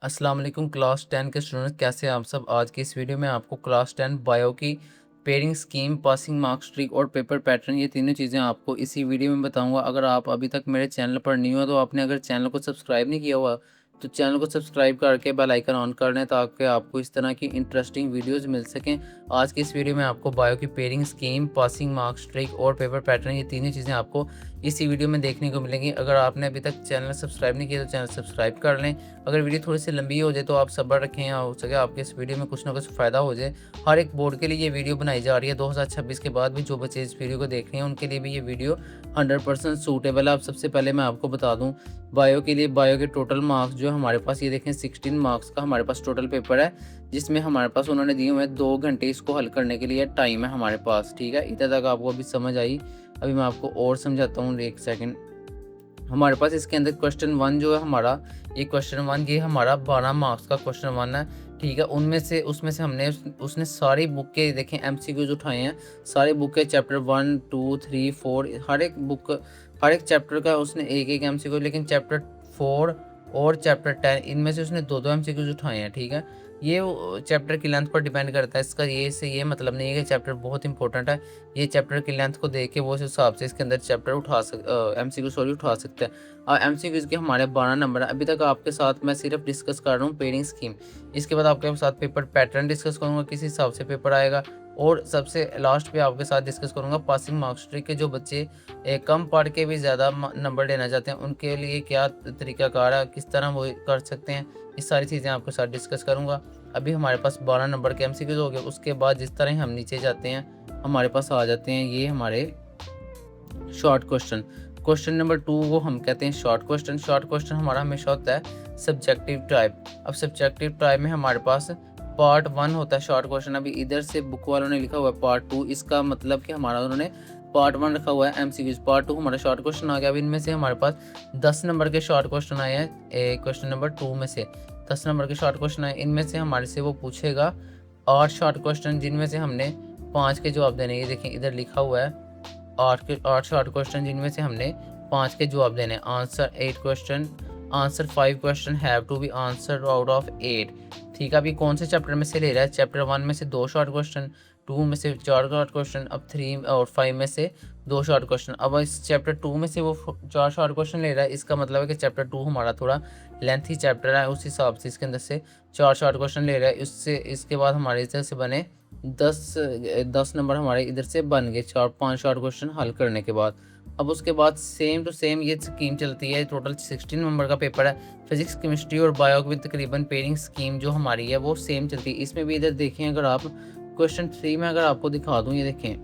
अस्सलाम वालेकुम क्लास 10 के स्टूडेंट, कैसे हैं आप सब। आज की इस वीडियो में आपको क्लास 10 बायो की pairing scheme, passing marks trick और पेपर पैटर्न, ये तीनों चीज़ें आपको इसी वीडियो में बताऊंगा। अगर आप अभी तक मेरे चैनल पर नहीं हो तो आपने अगर चैनल को सब्सक्राइब नहीं किया हुआ तो चैनल को सब्सक्राइब करके बेल आइकन ऑन कर लें ताकि आपको इस तरह की इंटरेस्टिंग वीडियोस मिल सकें। आज की इस वीडियो में आपको बायो की pairing scheme, passing marks trick और पेपर पैटर्न, ये तीनों चीज़ें आपको इसी वीडियो में देखने को मिलेंगी। अगर आपने अभी तक चैनल सब्सक्राइब नहीं किया तो चैनल सब्सक्राइब कर लें। अगर वीडियो थोड़ी सी लंबी हो जाए तो आप सब्र रखें, या हो सके आपके इस वीडियो में कुछ ना कुछ फ़ायदा हो जाए। हर एक बोर्ड के लिए ये वीडियो बनाई जा रही है। 2026 के बाद भी जो बच्चे इस वीडियो को देख रहे हैं उनके लिए भी ये वीडियो 100% सूटेबल है। अब सबसे पहले मैं आपको बता दूं, बायो के लिए बायो के टोटल मार्क्स जो हमारे पास, ये देखें 16 मार्क्स का हमारे पास टोटल पेपर है, जिसमें हमारे पास उन्होंने दिए हुए हैं 2 घंटे इसको हल करने के लिए टाइम है हमारे पास। ठीक है, इधर तक आपको अभी समझ आई। अभी मैं आपको और समझाता हूँ, एक सेकेंड। हमारे पास इसके अंदर क्वेश्चन 1 जो है हमारा, ये क्वेश्चन 1 ये हमारा 12 मार्क्स का क्वेश्चन 1 है। ठीक है, उसमें से हमने उसने सारी बुक के देखें एमसीक्यूज उठाए हैं। सारी बुक के चैप्टर 1 2 3 4 हर एक चैप्टर का उसने एक एक एमसीक्यू, लेकिन चैप्टर 4 और चैप्टर 10 इनमें से उसने दो दो एमसीक्यूज उठाए हैं। ठीक है, ये चैप्टर की लेंथ पर डिपेंड करता है। इसका ये मतलब नहीं है कि चैप्टर बहुत इंपॉर्टेंट है। ये चैप्टर की लेंथ को देख के वो उस हिसाब से इसके अंदर चैप्टर एमसीक्यू सॉरी उठा सकते हैं। एमसीक्यूज के हमारे 12 नंबर है। अभी तक आपके साथ मैं सिर्फ डिस्कस कर रहा हूँ पेयरिंग स्कीम। इसके बाद आपके साथ पेपर पैटर्न डिस्कस करूँगा, किस हिसाब से पेपर आएगा, और सबसे लास्ट पे आपके साथ डिस्कस करूँगा पासिंग मार्क्स ट्रिक के। जो बच्चे कम पढ़ के भी ज़्यादा नंबर लेना चाहते हैं उनके लिए क्या तरीकाकार है, किस तरह वो कर सकते हैं, ये सारी चीज़ें आपके साथ डिस्कस करूँगा। अभी हमारे पास 12 नंबर के एमसीक्यूज हो गए। उसके बाद जिस तरह हम नीचे जाते हैं हमारे पास आ जाते हैं ये हमारे शॉर्ट क्वेश्चन। क्वेश्चन नंबर 2 को हम कहते हैं शॉर्ट क्वेश्चन। शॉर्ट क्वेश्चन हमारा हमेशा होता है सब्जेक्टिव टाइप। अब सब्जेक्टिव टाइप में हमारे पास पार्ट 1 होता है शॉर्ट क्वेश्चन। अभी इधर से बुक वालों ने लिखा हुआ है पार्ट 2, इसका मतलब कि हमारा उन्होंने पार्ट 1 रखा हुआ है एमसीक्यूज। पार्ट 2 हमारा शॉर्ट क्वेश्चन आ गया। अब इनमें से हमारे पास 10 नंबर के शॉर्ट क्वेश्चन आए हैं। क्वेश्चन नंबर 2 में से 10 नंबर के शॉर्ट क्वेश्चन आए। इनमें से हमारे से वो पूछेगा 8 शॉर्ट क्वेश्चन, जिनमें से हमने 5 के जवाब देने। ये देखें इधर लिखा हुआ है 8 शॉर्ट क्वेश्चन, जिनमें से हमने 5 के जवाब देने। Answer 8 question, answer 5 question have to be answer out of 8। ठीक है, अभी कौन से चैप्टर में से ले रहा है? चैप्टर 1 में से 2 शॉर्ट क्वेश्चन, 2 में से 4 शॉर्ट क्वेश्चन, अब 3 और 5 में से 2 शॉर्ट क्वेश्चन। अब इस चैप्टर 2 में से वो 4 शॉर्ट क्वेश्चन ले रहा है। इसका मतलब है कि चैप्टर 2 हमारा थोड़ा लेंथी चैप्टर है, उस हिसाब से इसके अंदर से 4 शॉर्ट क्वेश्चन ले रहा है। इससे इसके बाद हमारे इधर से बने 10 नंबर हमारे इधर से बन गए 4-5 शॉर्ट क्वेश्चन हल करने के बाद। अब उसके बाद सेम टू सेम ये स्कीम चलती है। टोटल 16 नंबर का पेपर है। फिजिक्स, केमिस्ट्री और बायो की तकरीबन पेयरिंग स्कीम जो हमारी है वो सेम चलती है। इसमें भी इधर देखें, अगर आप क्वेश्चन 3 में अगर आपको दिखा दूँ, ये देखें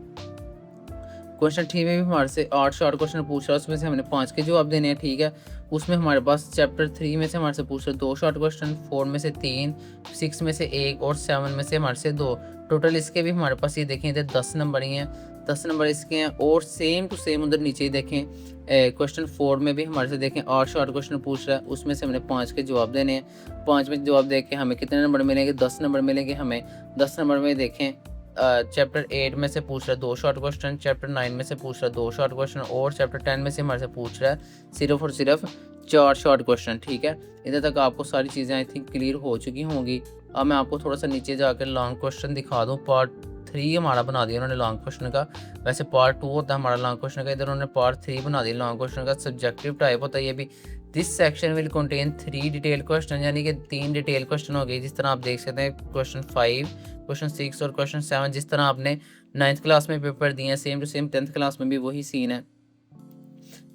क्वेश्चन 3 में भी हमारे से 8 शॉर्ट क्वेश्चन पूछ रहा है, उसमें से हमने 5 के जवाब देने हैं। ठीक है, उसमें हमारे पास चैप्टर 3 में से हमारे से पूछ रहे 2 शॉर्ट क्वेश्चन, 4 में से 3, 6 में से 1 और 7 में से हमारे से 2। टोटल इसके भी हमारे पास ये देखें इधर 10 नंबर ही हैं, 10 नंबर इसके हैं। और सेम टू सेम उधर नीचे ही देखें क्वेश्चन 4 में भी हमारे से देखें 8 शॉर्ट क्वेश्चन पूछ रहा है, उसमें से हमने 5 के जवाब देने हैं। 5 में जवाब दे के हमें कितने नंबर मिलेंगे? 10 नंबर मिलेंगे हमें। 10 नंबर में देखें चैप्टर 8 में से पूछ रहा है 2 शॉर्ट क्वेश्चन, चैप्टर 9 में से पूछ रहा है 2 शॉर्ट क्वेश्चन, और चैप्टर 10 में से हमारे से पूछ रहा है सिर्फ और सिर्फ 4 शॉर्ट क्वेश्चन। ठीक है, इधर तक आपको सारी चीज़ें आई थिंक क्लियर हो चुकी होंगी। अब मैं आपको थोड़ा सा नीचे जाकर लॉन्ग क्वेश्चन दिखा दूँ। पार्ट 3 हमारा बना दिया उन्होंने लॉन्ग क्वेश्चन का। वैसे पार्ट 2 होता है हमारा लॉन्ग क्वेश्चन का, इधर उन्होंने पार्ट 3 बना दिया लॉन्ग क्वेश्चन का। सब्जेक्टिव टाइप होता है ये भी। This section will contain 3 detail question, यानी कि 3 डिटेल क्वेश्चन हो गए। जिस तरह आप देख सकते हैं क्वेश्चन 5, क्वेश्चन 6 और क्वेश्चन 7, जिस तरह आपने 9th क्लास में पेपर दिए हैं same to same 10th class में भी वही सीन है।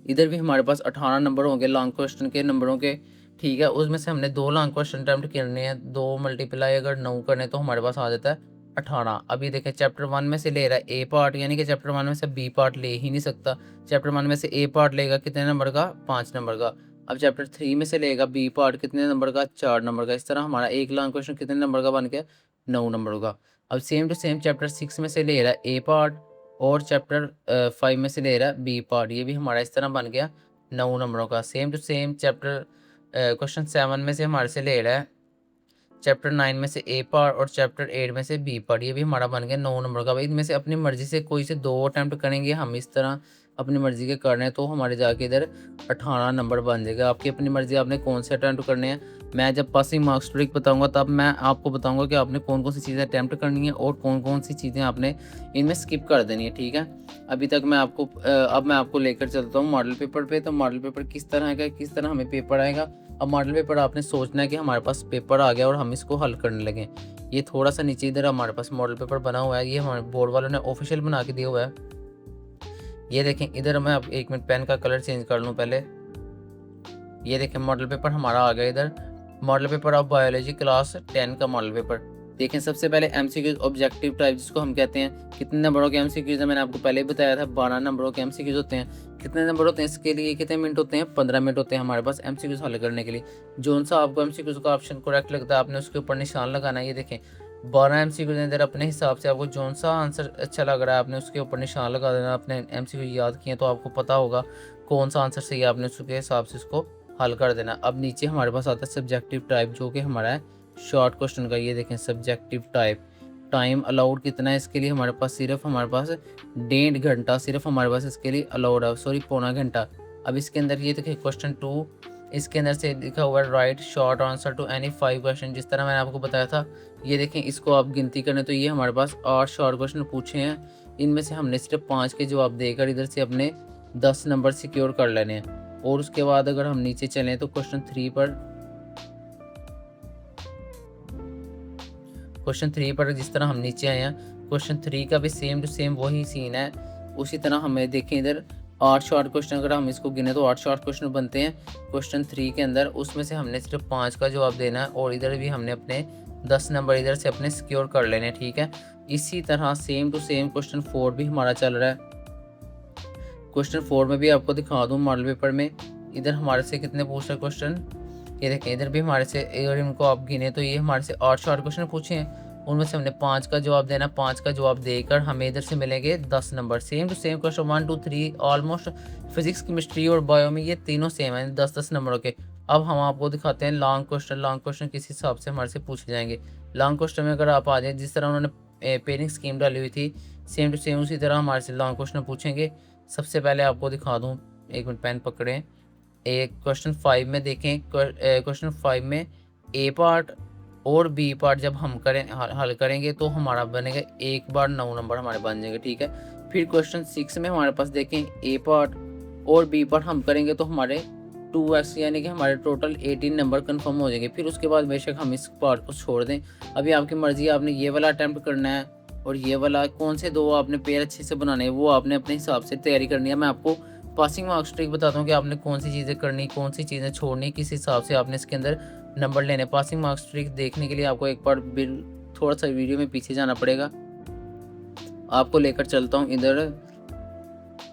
इधर भी हमारे पास 18 नंबर होंगे लॉन्ग क्वेश्चन के नंबरों के। ठीक है, उसमें से हमने 2 लॉन्ग क्वेश्चन अटेम्प्ट करने हैं। 2 मल्टीप्लाई अगर 9 करने तो हमारे पास आ जाता है 18। अभी देखें चैप्टर 1 में से ले रहा है ए पार्ट, यानी कि चैप्टर 1 में से बी पार्ट ले ही नहीं सकता। चैप्टर 1 में से ए पार्ट लेगा कितने नंबर का? 5 नंबर का। अब चैप्टर 3 में से लेगा बी पार्ट कितने नंबर का? 4 नंबर का। इस तरह हमारा एक लॉन्ग क्वेश्चन कितने नंबर का बन गया? 9 नंबर का। अब सेम टू सेम चैप्टर 6 में से ले रहा है ए पार्ट, और चैप्टर 5 में से ले रहा है बी पार्ट। ये भी हमारा इस तरह बन गया 9 नंबरों का। Same to same chapter question 7 में से हमारे से ले रहा है चैप्टर 9 में से ए पार्ट, और चैप्टर 8 में से बी पार्ट। ये भी हमारा बन गया 9 नंबर का। भाई इनमें से अपनी मर्जी से कोई से 2 अटैम्प्ट करेंगे हम, इस तरह अपनी मर्जी के कर रहे हैं तो हमारे जाके इधर 18 नंबर बन जाएगा। आपकी अपनी मर्जी, आपने कौन से अटैम्प्ट करने हैं। मैं जब पासिंग मार्क्स ट्रिक बताऊँगा तब मैं आपको बताऊँगा कि आपने कौन-कौन सी चीज़ें अटेम्प्ट करनी है और कौन-कौन सी चीज़ें आपने इनमें स्किप कर देनी है, ठीक है? अभी तक मैं आपको अब मैं आपको लेकर चलता हूँ मॉडल पेपर पे। तो मॉडल पेपर किस तरह का है, किस तरह हमें पेपर आएगा। अब मॉडल पेपर आपने सोचना है कि हमारे पास पेपर आ गया और हम इसको हल करने लगे। ये थोड़ा-सा नीचे इधर हमारे पास मॉडल पेपर बना हुआ है, ये हमारे बोर्ड वालों ने ऑफ़िशियल बना के दिया हुआ है। ये देखें, इधर मैं अब 1 मिनट पेन का कलर चेंज कर लूँ पहले। ये देखें मॉडल पेपर हमारा आ गया इधर। Model paper of biology class 10 का मॉडल पेपर। देखें सबसे पहले एमसीक्यूज ऑब्जेक्टिव टाइप जिसको हम कहते हैं। कितने नंबरों के एमसीक्यूज है मैंने आपको पहले ही बताया था, 12 नंबरों के एमसीक्यूज होते हैं। कितने नंबर होते हैं इसके लिए, कितने मिनट होते हैं, 15 मिनट होते हैं हमारे पास एमसीक्यूज हल करने के लिए। जोन सा आपको एमसीक्यूज का ऑप्शन करेक्ट लगता है आपने उसके ऊपर निशान लगाना है। ये देखें 12 एमसीक्यूज इधर अपने हिसाब से आपको जोन सा आंसर अच्छा लग रहा है आपने उसके ऊपर निशान लगा देना। आपने एमसीक्यू याद किए तो आपको पता होगा कौन सा आंसर सही है, आपने उसके हिसाब से उसको हल कर देना। अब नीचे हमारे पास आता है सब्जेक्टिव टाइप जो कि हमारा है शॉर्ट क्वेश्चन का। ये देखें सब्जेक्टिव टाइप, टाइम अलाउड कितना है इसके लिए हमारे पास, सिर्फ हमारे पास 1.5 घंटा सिर्फ हमारे पास इसके लिए अलाउड है, सॉरी पौना घंटा। अब इसके अंदर ये देखिए क्वेश्चन 2, इसके अंदर से लिखा हुआ है write short answer to any 5 question. जिस तरह मैंने आपको बताया था, ये देखें इसको आप गिनती करें तो ये हमारे पास 8 शॉर्ट क्वेश्चन पूछे हैं। इनमें से हमने सिर्फ 5 के जवाब देकर इधर से अपने 10 नंबर सिक्योर कर लेने हैं। और उसके बाद अगर हम नीचे चलें तो क्वेश्चन 3 पर जिस तरह हम नीचे आए हैं, क्वेश्चन 3 का भी सेम टू सेम वही सीन है। उसी तरह हमें देखें इधर 8 शॉर्ट क्वेश्चन अगर हम इसको गिने तो 8 शॉर्ट क्वेश्चन बनते हैं क्वेश्चन 3 के अंदर। उसमें से हमने सिर्फ 5 का जवाब देना है और इधर भी हमने अपने 10 नंबर इधर से अपने सिक्योर कर लेने हैं, ठीक है। इसी तरह सेम टू सेम क्वेश्चन 4 भी हमारा चल रहा है। क्वेश्चन 4 में भी आपको दिखा दूँ मॉडल पेपर में, इधर हमारे से कितने पूछ रहे क्वेश्चन, ये देखें इधर भी हमारे से, अगर इनको आप गिने तो ये हमारे से 8 शॉर्ट क्वेश्चन पूछे हैं। उनमें से हमने 5 का जवाब देना, 5 का जवाब देकर हमें इधर से मिलेंगे 10 नंबर। Same to same question 1 2 3 almost physics chemistry और बायो में ये तीनों सेम है 10-10 नंबरों के। अब हम आपको दिखाते हैं लॉन्ग क्वेश्चन। लॉन्ग क्वेश्चन किस हिसाब से हमारे से पूछे जाएंगे। लॉन्ग क्वेश्चन में अगर आप आ जाए जिस तरह उन्होंने पेयरिंग स्कीम डाली हुई थी, सेम टू सेम उसी तरह हमारे से लॉन्ग क्वेश्चन पूछेंगे। सबसे पहले आपको दिखा दूँ, 1 मिनट पेन पकड़ें। एक क्वेश्चन 5 में देखें, क्वेश्चन 5 में ए पार्ट और बी पार्ट जब हम हल करेंगे तो हमारा बनेगा 1 बार 9 नंबर हमारे बन जाएंगे, ठीक है। फिर क्वेश्चन 6 में हमारे पास देखें ए पार्ट और बी पार्ट हम करेंगे तो हमारे 2x यानी कि हमारे टोटल 18 नंबर कंफर्म हो जाएंगे। फिर उसके बाद बेशक हम इस पार्ट को छोड़ दें, अभी आपकी मर्जी है, आपने ये वाला अटैम्प्ट करना है और ये वाला, कौन से दो आपने पेयर अच्छे से बनाने हैं वो आपने अपने हिसाब से तैयारी करनी है। मैं आपको पासिंग मार्क्स ट्रिक बताता हूँ कि आपने कौन सी चीज़ें करनी, कौन सी चीज़ें छोड़नी, किस हिसाब से आपने इसके अंदर नंबर लेने। पासिंग मार्क्स ट्रिक देखने के लिए आपको एक बार थोड़ा सा वीडियो में पीछे जाना पड़ेगा। आपको लेकर चलता हूँ इधर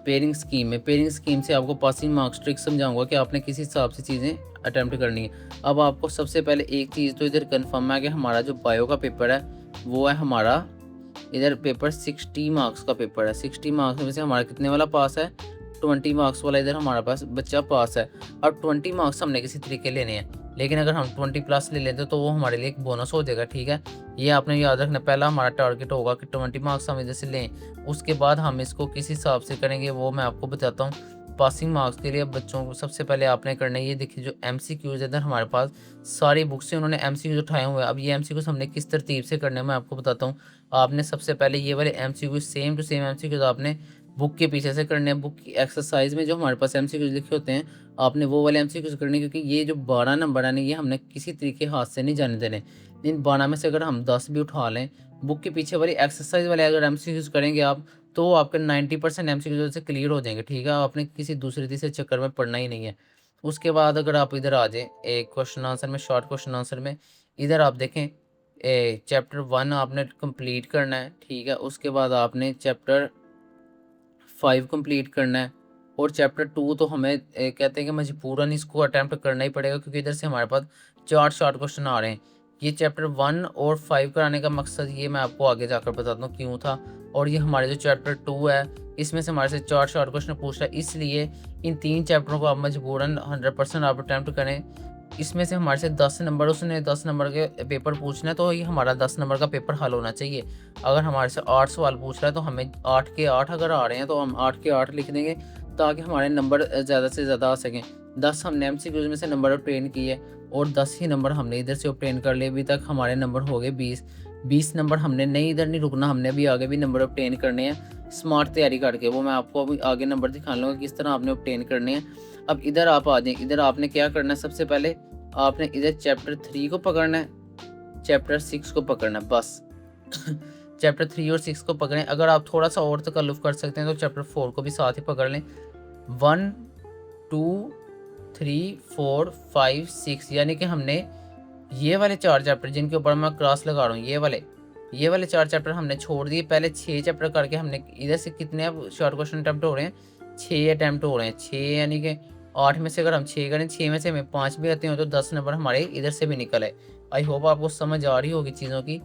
पेयरिंग स्कीम में। पेयरिंग स्कीम से आपको पासिंग मार्क्स ट्रिक समझाऊंगा कि आपने किस हिसाब से चीज़ें अटैम्प्ट करनी है। अब आपको सबसे पहले एक चीज़ तो इधर कंफर्म है कि हमारा जो बायो का पेपर है वो है हमारा इधर पेपर 60 मार्क्स का पेपर है। 60 मार्क्स में से हमारा कितने वाला पास है, 20 मार्क्स वाला इधर हमारा पास बच्चा पास है। अब 20 मार्क्स हमने किसी तरीके लेने हैं, लेकिन अगर हम 20 प्लस ले लेते तो वो हमारे लिए एक बोनस हो जाएगा, ठीक है। ये आपने याद रखना, पहला हमारा टारगेट होगा कि 20 मार्क्स हम इधर से लें। उसके बाद हम इसको किस हिसाब से करेंगे वो मैं आपको बताता हूँ। पासिंग मार्क्स के लिए बच्चों को सबसे पहले आपने करना है, ये देखिए जो MCQs इधर हमारे पास सारी बुक्स से उन्होंने MCQs उठाए हुए हैं। अब ये MCQs हमने किस तरतीब से करने हैं मैं आपको बताता हूँ। आपने सबसे पहले ये वाले MCQs same to same MCQs आपने बुक के पीछे से करने हैं। बुक की एक्सरसाइज में जो हमारे पास MCQs लिखे होते हैं आपने वो वाले MCQs करने, क्योंकि ये जो 12 नंबर है ना ये हमने किसी तरीके हाथ से नहीं जाने देने। इन 12 में से अगर हम 10 भी उठा लें, बुक के पीछे वाली एक्सरसाइज वाले अगर MCQs करेंगे आप तो आपके 90% MCQs से क्लियर हो जाएंगे, ठीक है। आपने किसी दूसरे तीसरे चक्कर में पढ़ना ही नहीं है। उसके बाद अगर आप इधर आ जाएँ एक क्वेश्चन आंसर में, शॉर्ट क्वेश्चन आंसर में, इधर आप देखें चैप्टर 1 आपने कंप्लीट करना है, ठीक है। उसके बाद आपने चैप्टर 5 कंप्लीट करना है और चैप्टर 2 तो हमें कहते हैं कि मजबूरन इसको अटैम्प्ट करना ही पड़ेगा, क्योंकि इधर से हमारे पास 4 शॉर्ट क्वेश्चन आ रहे हैं। ये चैप्टर 1 और 5 कराने का मकसद ये मैं आपको आगे जाकर बताता हूँ क्यों था। और ये हमारे जो चैप्टर 2 है इसमें से हमारे से 4 शॉर्ट क्वेश्चन पूछ रहा है, इसलिए इन 3 चैप्टरों को आप मजबूरन 100% आप अटैम्प्ट करें। इसमें से हमारे से 10 नंबर, उसने 10 नंबर के पेपर पूछना है तो ये हमारा 10 नंबर का पेपर हल होना चाहिए। अगर हमारे से 8 सवाल पूछ रहा है तो हमें 8 के 8 अगर आ रहे हैं तो हम 8 के 8 लिख देंगे ताकि हमारे नंबर ज़्यादा से ज़्यादा आ सकें। 10 हमने MCQs में से नंबर ऑब्टेन किए और 10 ही नंबर हमने इधर से ऑब्टेन कर लिए। अभी तक हमारे नंबर हो गए 20। 20 नंबर हमने नहीं इधर नहीं रुकना, हमने अभी आगे भी नंबर ऑब्टेन करने हैं स्मार्ट तैयारी करके। वो मैं आपको अभी आगे नंबर दिखा लूँगा किस तरह आपने ऑब्टेन करने हैं। अब इधर आप आ जाएँ, इधर आपने क्या करना है, सबसे पहले आपने इधर चैप्टर 3 को पकड़ना है, चैप्टर 6 को पकड़ना है बस। चैप्टर 3 और 6 को पकड़ें। अगर आप थोड़ा सा और तकल्लुफ़ कर सकते हैं तो चैप्टर 4 को भी साथ ही पकड़ लें। 1 2 3 4 5 6 यानी कि हमने ये वाले 4 चैप्टर जिनके ऊपर मैं क्लास लगा रहा हूँ, ये वाले 4 चैप्टर हमने छोड़ दिए। पहले 6 चैप्टर करके हमने इधर से कितने अब शॉर्ट क्वेश्चन अटेम्प्ट हो रहे हैं, 6 अटेम्प्ट हो रहे हैं। 6 यानी कि 8 में से अगर हम 6 करें, 6 में से हमें 5 भी आते हो तो 10 नंबर हमारे इधर से भी निकल आए। आई होप आपको समझ आ रही होगी चीज़ों की।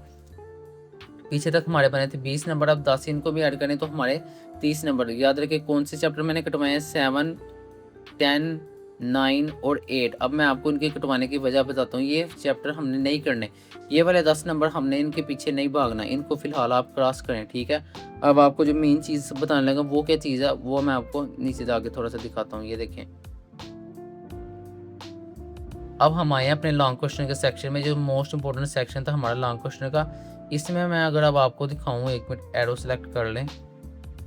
पीछे तक हमारे बने थे 20 नंबर, अब 10 इनको भी ऐड करें तो हमारे 30 नंबर। याद रखें कौन से चैप्टर मैंने कटवाए हैं, 7 10 9 और 8। अब मैं आपको इनके कटवाने की वजह बताता हूँ। ये चैप्टर हमने नहीं करने, ये वाले 10 नंबर हमने इनके पीछे नहीं भागना, इनको फिलहाल आप क्रॉस करें, ठीक है। अब आपको जो मेन चीज़ बताने लगा वो क्या चीज़ है, वो मैं आपको नीचे जाके थोड़ा सा दिखाता हूँ। ये देखें, अब हम आए हैं अपने लॉन्ग क्वेश्चन के सेक्शन में, जो मोस्ट इंपॉर्टेंट सेक्शन था हमारा लॉन्ग क्वेश्चन का। इसमें मैं अगर अब आपको दिखाऊँ, 1 मिनट एरो सेलेक्ट कर लें।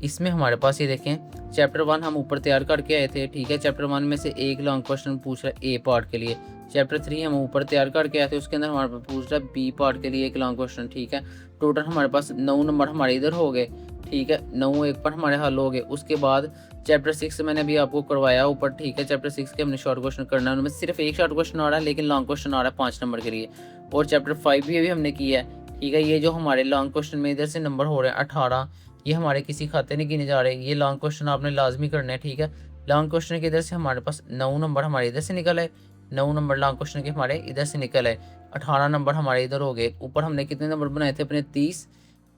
इसमें हमारे पास ये देखें चैप्टर 1 हम ऊपर तैयार करके आए थे, ठीक है। चैप्टर 1 में से एक लॉन्ग क्वेश्चन पूछ रहा है ए पार्ट के लिए। चैप्टर 3 हम ऊपर तैयार करके आए थे, उसके अंदर हमारे पास पूछ रहा है बी पार्ट के लिए एक लॉन्ग क्वेश्चन, ठीक है। टोटल हमारे पास 9 नंबर हमारे इधर हो गए, ठीक है। 9 एक पर हमारे हल हो गए। उसके बाद चैप्टर 6 मैंने अभी आपको करवाया ऊपर, ठीक है। चैप्टर 6 के हमने शॉर्ट क्वेश्चन करना है, उनमें सिर्फ एक शॉर्ट क्वेश्चन आ रहा है लेकिन लॉन्ग क्वेश्चन आ रहा है 5 नंबर के लिए। और चैप्टर 5 भी अभी हमने किया है, ठीक है। ये जो हमारे लॉन्ग क्वेश्चन में इधर से नंबर हो रहे हैं 18, ये हमारे किसी खाते नहीं गिने जा रहे। ये लॉन्ग क्वेश्चन आपने लाजमी करना है, ठीक है। लॉन्ग क्वेश्चन के इधर से हमारे पास 9 नंबर हमारे इधर से निकल आए, 9 नंबर लॉन्ग क्वेश्चन के हमारे इधर से निकल आए। 18 नंबर हमारे इधर हो गए। ऊपर हमने कितने नंबर बनाए थे अपने 30।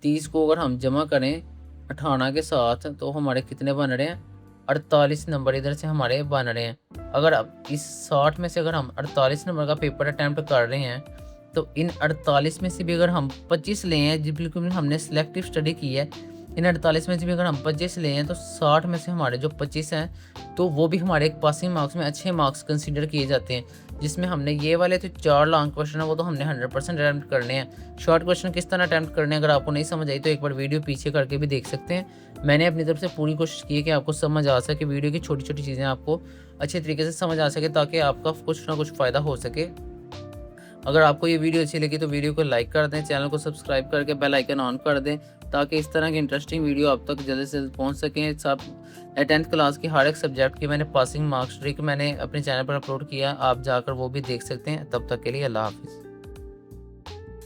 30 को अगर हम जमा करें 18 के साथ तो हमारे कितने बन रहे हैं, 48 नंबर इधर से हमारे बन रहे हैं। अगर अब इस 60 में से अगर हम 48 नंबर का पेपर अटैम्प्ट कर रहे हैं तो इन 48 में से भी अगर हम 25 ले हैं, जी बिल्कुल हमने सिलेक्टिव स्टडी की है, इन 48 में से भी अगर हम 25 ले हैं तो 60 में से हमारे जो 25 हैं तो वो भी हमारे एक पासिंग मार्क्स में अच्छे मार्क्स कंसीडर किए जाते हैं। जिसमें हमने ये वाले तो 4 लॉन्ग क्वेश्चन है वो तो हमने 100% अटैम्प्ट करने हैं। शॉर्ट क्वेश्चन किस तरह अटैम्प्ट करने हैं अगर आपको नहीं समझ आई तो एक बार वीडियो पीछे करके भी देख सकते हैं। मैंने अपनी तरफ से पूरी कोशिश की है कि आपको समझ आ सके, वीडियो की छोटी छोटी चीज़ें आपको अच्छे तरीके से समझ आ सके ताकि आपका कुछ ना कुछ फ़ायदा हो सके। अगर आपको ये वीडियो अच्छी लगी तो वीडियो को लाइक कर दें, चैनल को सब्सक्राइब करके बेल आइकन ऑन कर दें ताकि इस तरह की इंटरेस्टिंग वीडियो आप तक जल्द से जल्द पहुंच सकें। सब 10th क्लास की हर एक सब्जेक्ट की मैंने पासिंग मार्क्स ट्रिक मैंने अपने चैनल पर अपलोड किया, आप जाकर वो भी देख सकते हैं। तब तक के लिए अल्लाह हाफिज़।